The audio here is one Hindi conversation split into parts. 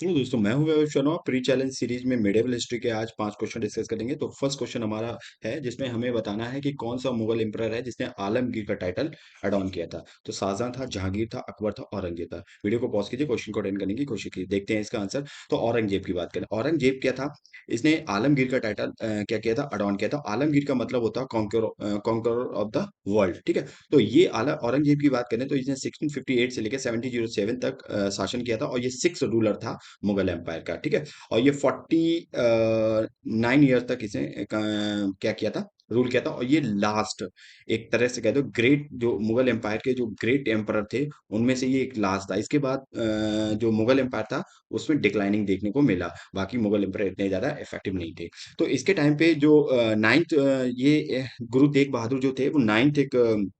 हेलो दोस्तों, मैं हूं वैभव शर्मा। प्री चैलेंज सीरीज में मिडिवल हिस्ट्री के आज 5 क्वेश्चन डिस्कस करेंगे। तो फर्स्ट क्वेश्चन हमारा है जिसमें हमें बताना है कि कौन सा मुगल एम्परर है जिसने आलमगीर का टाइटल एड ऑन किया था। तो शाहजहां था, जहांगीर था, अकबर था, औरंगजेब था। वीडियो को पॉज कीजिए, क्वेश्चन को अटेंड करने की कोशिश कीजिए। देखते हैं इसका आंसर। तो औरंगजेब की बात करें, औरंगजेब क्या था? इसने आलमगीर का टाइटल क्या किया था? एड ऑन किया था। आलमगीर का मतलब होता है कॉन्करर ऑफ द वर्ल्ड, ठीक है। तो ये आला औरंगजेब की बात करें तो इसने 1658 से लेकर 1707 तक शासन किया था, और ये सिक्स रूलर था मुगल एम्पायर का, ठीक है। और ये 49 ईयर तक इसे क्या किया था? रूल किया था। और ये लास्ट, एक तरह से कह दो, ग्रेट जो मुगल एम्पायर के जो ग्रेट एम्परर थे उनमें से ये एक लास्ट था। इसके बाद जो मुगल एम्पायर था उसमें डिक्लाइनिंग देखने को मिला। बाकी मुगल एम्पायर इतने ज्यादा इफेक्टिव नहीं थे। तो इसके टाइम पे जो नाइन्थ ये गुरु तेग बहादुर जो थे वो नाइन्थ एक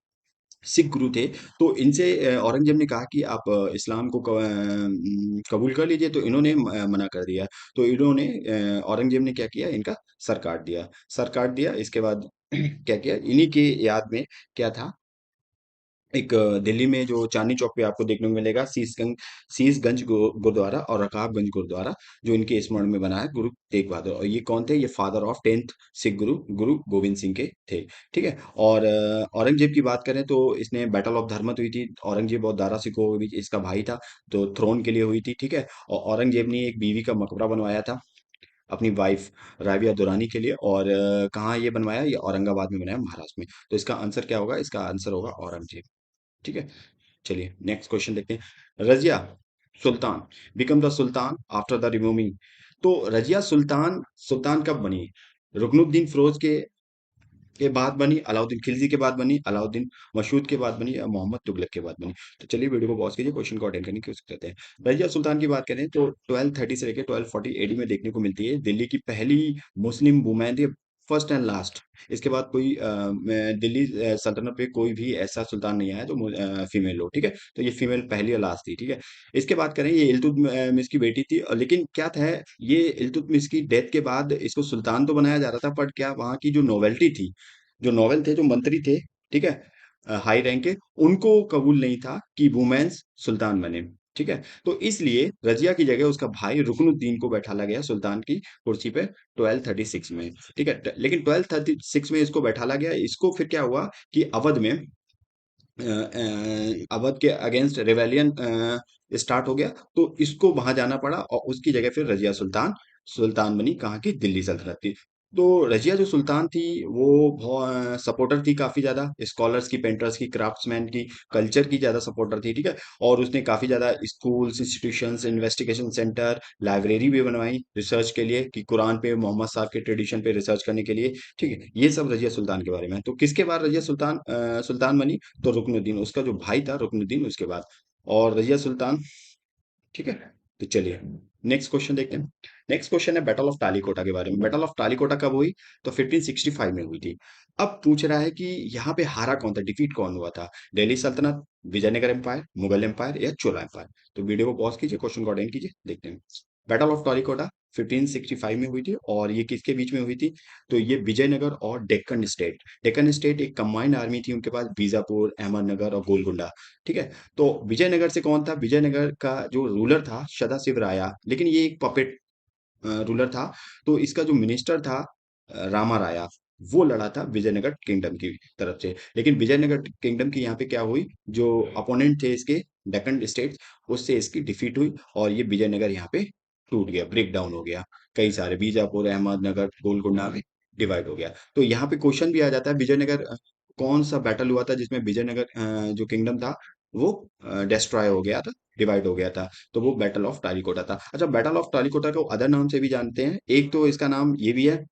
सिख गुरु थे। तो इनसे औरंगजेब ने कहा कि आप इस्लाम को कबूल कर लीजिए। तो इन्होंने मना कर दिया। तो इन्होंने औरंगजेब ने क्या किया, इनका सर काट दिया। सर काट दिया। इसके बाद क्या किया, इन्हीं के याद में क्या था, एक दिल्ली में जो चांदनी चौक पे आपको देखने को मिलेगा शीशगंज गुरुद्वारा और रकाबगंज गुरुद्वारा, जो इनके स्मरण में बना है, गुरु तेग बहादुर। और ये कौन थे? ये फादर ऑफ 10th सिख गुरु, गुरु गोविंद सिंह के थे, ठीक है। और औरंगजेब की बात करें तो इसने बैटल ऑफ धर्मत हुई थी। औरंगजेब और दारा सिकोह के बीच, इसका भाई था, तो थ्रोन के लिए हुई थी, ठीक है। और औरंगजेब ने एक बीवी का मकबरा बनवाया था अपनी वाइफ राबिया दुरानी के लिए। और कहाँ ये बनवाया? ये औरंगाबाद में बनाया, महाराष्ट्र में। तो इसका आंसर क्या होगा? इसका आंसर होगा औरंगजेब, ठीक है। चलिए नेक्स्ट क्वेश्चन देखते हैं। Razia Sultan become the sultan after the removing. तो रजिया सुल्तान सुल्तान कब बनी? रुकनुद्दीन फिरोज के बाद बनी, अलाउद्दीन खिलजी के बाद बनी, अलाउद्दीन मशहूद के बाद बनी, या मोहम्मद तुगलक के बाद बनी? तो चलिए वीडियो को पॉज कीजिए, क्वेश्चन को अटेंड करने की कोशिश करते हैं। रजिया सुल्तान की बात करें तो 1230 से लेकर 1240 एडी में देखने को मिलती है। दिल्ली की पहली मुस्लिम वुमेन थी, फर्स्ट एंड लास्ट। इसके बाद कोई दिल्ली सल्तनत पे कोई भी ऐसा सुल्तान नहीं आया जो फीमेल हो, ठीक है। तो ये फीमेल पहली और लास्ट थी, ठीक है। इसके बाद करें, ये इल्तुतमिश की बेटी थी। लेकिन क्या था, ये इल्तुतमिश की डेथ के बाद इसको सुल्तान तो बनाया जा रहा था, बट क्या वहाँ की जो नोवेल्टी थी, जो नॉवेल थे, जो मंत्री थे, ठीक है, हाई रैंक के, उनको कबूल नहीं था कि वुमेन्स सुल्तान बने, ठीक है। तो इसलिए रजिया की जगह उसका भाई रुकनुद्दीन को बैठाला गया सुल्तान की कुर्सी पे 1236 में, ठीक है। लेकिन 1236 में इसको बैठाला गया। इसको फिर क्या हुआ कि अवध में अवध के अगेंस्ट रेवेलियन स्टार्ट हो गया। तो इसको वहां जाना पड़ा, और उसकी जगह फिर रजिया सुल्तान सुल्तान बनी, कहाँ की? दिल्ली सल्तनत की। तो रजिया जो सुल्तान थी वो सपोर्टर थी काफी ज्यादा, स्कॉलर्स की, पेंटर्स की, क्राफ्ट्समैन की, कल्चर की ज्यादा सपोर्टर थी, ठीक है। और उसने काफी ज्यादा schools, institutions, investigation centre, library भी बनवाई रिसर्च के लिए, कि कुरान पे, मोहम्मद साहब के ट्रेडिशन पे रिसर्च करने के लिए, ठीक है। ये सब रजिया सुल्तान के बारे में है। तो किसके बाद रजिया सुल्तान सुल्तान बनी? तो रुकनुद्दीन, उसका जो भाई था रुकनुद्दीन, उसके बाद। और रजिया सुल्तान, ठीक है। तो चलिए नेक्स्ट क्वेश्चन देखते हैं। नेक्स्ट क्वेश्चन है बैटल ऑफ टालीकोटा के बारे में। बैटल ऑफ टालीकोटा कब हुई? तो 1565 में हुई थी। अब पूछ रहा है कि यहाँ पे हारा कौन था, डिफीट कौन हुआ था? दिल्ली सल्तनत, विजयनगर एम्पायर, मुगल एम्पायर, या चोला एम्पायर? तो वीडियो को पॉज कीजिए, क्वेश्चन को अटेंड कीजिए, देखते हैं। बैटल ऑफ टालीकोटा 1565 में हुई थी, और ये किसके बीच में हुई थी? तो ये विजयनगर और डेक्कन स्टेट। डेक्कन स्टेट एक कंबाइंड आर्मी थी उनके पास, बीजापुर, अहमदनगर और गोलकुंडा, ठीक है। तो विजयनगर से कौन था? विजयनगर का जो रूलर था सदाशिव राया, लेकिन ये एक पपेट रूलर था। तो इसका जो मिनिस्टर था रामा राया, वो लड़ा था विजयनगर किंगडम की तरफ से। लेकिन विजयनगर किंगडम की यहाँ पे क्या हुई, जो अपोनेंट थे इसके, डेक्कन स्टेट्स, उससे इसकी डिफीट हुई, और ये विजयनगर यहाँ पे टूट गया, ब्रेक डाउन हो गया। कई सारे बीजापुर, अहमदनगर, गोलकुंडा में डिवाइड हो गया। तो यहाँ पे क्वेश्चन भी आ जाता है, विजयनगर कौन सा बैटल हुआ था जिसमें विजयनगर जो किंगडम था वो डिस्ट्रॉय हो गया था, डिवाइड हो गया था? तो वो बैटल ऑफ टालीकोटा था। अच्छा, बैटल ऑफ टालीकोटा को अदर नाम से भी जानते हैं। एक तो इसका नाम ये भी है,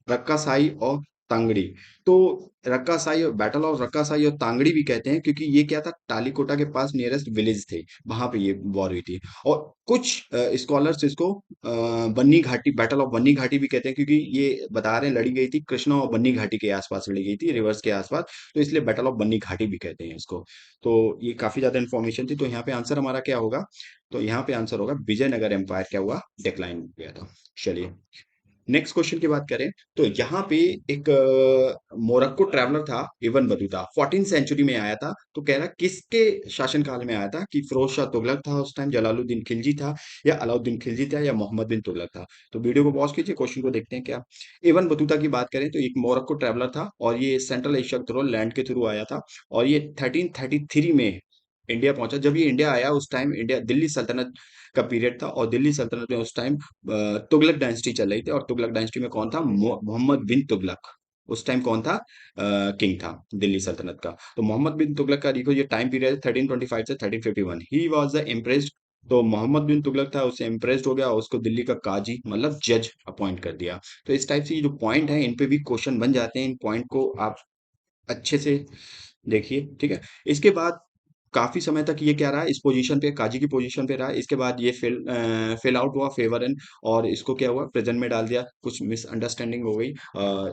रक्कासाई और तांगड़ी। तो रक्कासाई, बैटल ऑफ रक्कासाई और तांगड़ी भी कहते हैं, क्योंकि ये क्या था, टालीकोटा के पास नियरेस्ट विलेज थे, वहां पे ये वॉर हुई थी। और कुछ स्कॉलर्स इसको बन्नी घाटी, बैटल ऑफ बन्नी घाटी भी कहते हैं, क्योंकि ये बता रहे हैं लड़ी गई थी कृष्णा और बन्नी घाटी के आसपास लड़ी गई थी, रिवर्स के आसपास। तो इसलिए बैटल ऑफ बन्नी घाटी भी कहते हैं इसको। तो ये काफी ज्यादा इन्फॉर्मेशन थी। तो यहाँ पे आंसर हमारा क्या होगा? तो यहाँ पे आंसर होगा विजयनगर एम्पायर क्या हुआ, डिक्लाइन हो गया था। चलिए नेक्स्ट क्वेश्चन की बात करें तो यहाँ पे एक मोरक्को ट्रैवलर था इब्न बतूता, 14 सेंचुरी में आया था। तो कह रहा किसके शासनकाल में आया था, कि फिरोज शाह तुगलक था उस टाइम, जलालुद्दीन खिलजी था, या अलाउद्दीन खिलजी था, या मोहम्मद बिन तुगलक था। तो वीडियो को पॉज कीजिए, क्वेश्चन को देखते हैं क्या। इब्न बतूता की बात करें तो एक मोरक्को ट्रैवलर था, और ये सेंट्रल एशिया के थ्रू लैंड के थ्रू आया था। और ये 1333 में इंडिया पहुंचा। जब ये इंडिया आया उस टाइम इंडिया दिल्ली सल्तनत का पीरियड था, और दिल्ली सल्तनत में उस टाइम तुगलक डायनेस्टी चल रही थी। और तुगलक डायनेस्टी में कौन था, मोहम्मद बिन तुगलक उस टाइम कौन था, किंग था दिल्ली सल्तनत का। तो मोहम्मद बिन तुगलक का देखो ये टाइम पीरियड 1325 से 1351, ही वॉज द इम्प्रेस्ड। तो मोहम्मद बिन तुगलक था, उससे इम्प्रेस्ड हो गया और उसको दिल्ली का काजी मतलब जज अपॉइंट कर दिया। तो इस टाइप से ये जो पॉइंट है इन पे भी क्वेश्चन बन जाते हैं, इन पॉइंट को आप अच्छे से देखिए, ठीक है। इसके बाद काफी समय तक ये क्या रहा, इस पोजीशन पे, काजी की पोजीशन पे रहा। इसके बाद ये फिल आउट हुआ फेवर इन, और इसको क्या हुआ, प्रेजेंट में डाल दिया। कुछ मिसअंडरस्टैंडिंग हो गई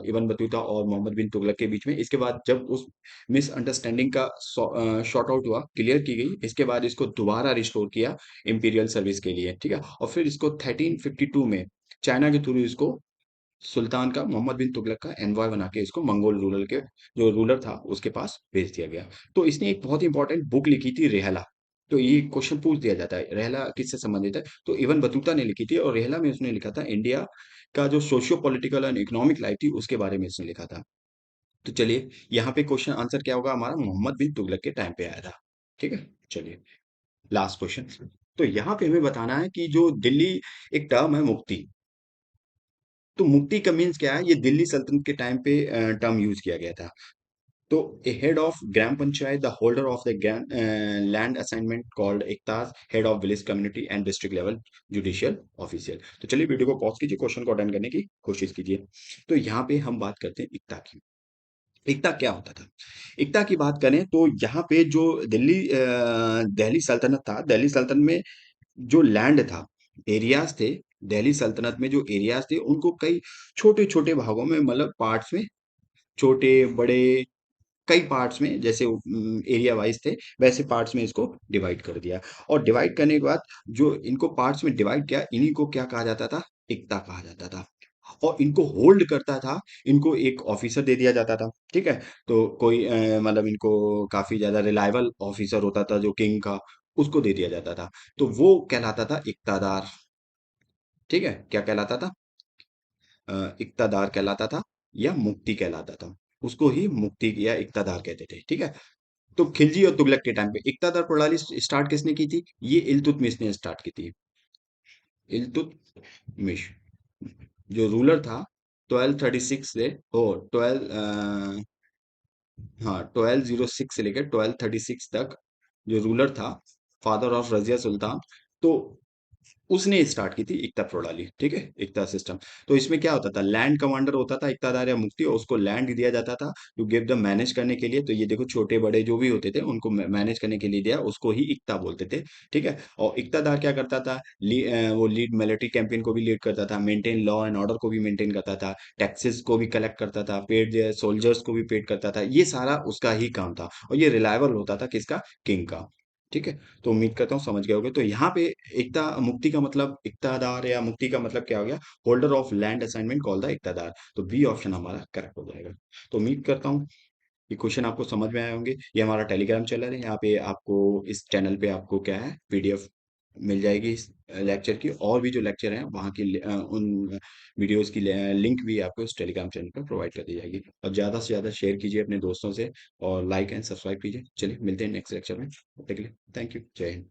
इब्न बतूता और मोहम्मद बिन तुगलक के बीच में। इसके बाद जब उस मिसअंडरस्टैंडिंग का शॉर्ट आउट हुआ, क्लियर की गई, इसके बाद इसको दोबारा रिस्टोर किया इंपीरियल सर्विस के लिए, ठीक है। और फिर इसको 1352 में चाइना के थ्रू इसको सुल्तान का, मोहम्मद बिन तुगलक का एनवॉय बना के इसको मंगोल रूलर के, जो रूलर था उसके पास भेज दिया गया। तो इसने एक बहुत इंपॉर्टेंट बुक लिखी थी, रेहला। तो ये क्वेश्चन पूछ दिया जाता है, रेहला किससे संबंधित है, तो इवन बतूता ने लिखी थी। और रेहला में उसने लिखा था इंडिया का जो socio political and economic life थी उसके बारे में इसने लिखा था। तो चलिए, यहाँ पे क्वेश्चन आंसर क्या होगा हमारा, मोहम्मद बिन तुगलक के टाइम पे आया था, ठीक है। चलिए, लास्ट क्वेश्चन। तो यहाँ पे हमें बताना है कि जो दिल्ली, एक टर्म है मुक्ति। तो मुक्ति का मीन्स क्या है, ये दिल्ली सल्तनत के टाइम पे टर्म यूज किया गया था। तो a head of gram panchayat, the holder of the land assignment called इकताज, head of village community and district level judicial official. तो चलिए वीडियो को पॉज कीजिए, क्वेश्चन को अटेंड करने की कोशिश कीजिए। तो यहाँ पे हम बात करते हैं इकता की। इकता क्या होता था, इकता की बात करें तो यहाँ पे जो दिल्ली सल्तनत था, दिल्ली सल्तनत में जो लैंड था, एरियाज थे, दिल्ली सल्तनत में जो एरियाज थे उनको कई छोटे छोटे भागों में, मतलब पार्ट्स में, छोटे बड़े कई पार्ट्स में, जैसे एरिया वाइज थे वैसे पार्ट्स में इसको डिवाइड कर दिया। और डिवाइड करने के बाद जो इनको पार्ट्स में डिवाइड किया, इन्हीं को क्या कहा जाता था, इक्ता कहा जाता था। और इनको होल्ड करता था, इनको एक ऑफिसर दे दिया जाता था, ठीक है। तो कोई मतलब इनको काफी ज्यादा रिलायबल ऑफिसर होता था जो किंग का, उसको दे दिया जाता था। तो वो कहलाता था इक्तादार, ठीक है। क्या कहलाता था, इक्तादार कहलाता था, या मुक्ति कहलाता था। उसको ही मुक्ति या इक्तादार कहते थे, ठीक है। तो खिलजी और तुगलक के टाइम पे इक्तादार प्रणाली स्टार्ट किसने की थी, ये इल्तुतमिश ने स्टार्ट की थी। इल्तुतमिश जो रूलर था 1236 से, ओ 12, हाँ 1206 से लेकर 1236 तक जो रूलर था, फादर ऑफ रजिया सुल्तान, तो उसने स्टार्ट की थी एकता प्रणाली, ठीक है, एकता सिस्टम। तो इसमें क्या होता था, लैंड कमांडर होता था इक्तादार या मुफ्ती, और उसको लैंड दिया जाता था टू गिव द मैनेज करने के लिए। तो ये देखो छोटे बड़े जो भी होते थे उनको मैनेज करने के लिए दिया, उसको ही इक्ता बोलते थे, ठीक है। और इक्तादार क्या करता था, वो लीड मिलिट्री कैंपेन को भी लीड करता था, मेंटेन लॉ एंड ऑर्डर को भी मेंटेन करता था, टैक्सेस को भी कलेक्ट करता था, पेड सोल्जर्स को भी पेड करता था। ये सारा उसका ही काम था, और ये रिलायबल होता था किसका, किंग का, ठीक है। तो उम्मीद करता हूँ समझ गए होगे। तो यहाँ पे एकता मुक्ति का मतलब, इक्तादार या मुक्ति का मतलब क्या हो गया, holder of land assignment call the iqtadar. तो बी ऑप्शन हमारा करेक्ट हो जाएगा। तो उम्मीद करता हूँ ये क्वेश्चन आपको समझ में आए होंगे। ये हमारा टेलीग्राम चैनल है, यहाँ पे आपको इस चैनल पे आपको क्या है, पीडीएफ मिल जाएगी इस लेक्चर की। और भी जो लेक्चर हैं वहाँ की उन वीडियोस की लिंक भी आपको इस टेलीग्राम चैनल पर प्रोवाइड कर दी जाएगी। और ज़्यादा से ज़्यादा शेयर कीजिए अपने दोस्तों से, और लाइक एंड सब्सक्राइब कीजिए। चलिए मिलते हैं नेक्स्ट लेक्चर में, तब तक के लिए थैंक यू, जय हिंद।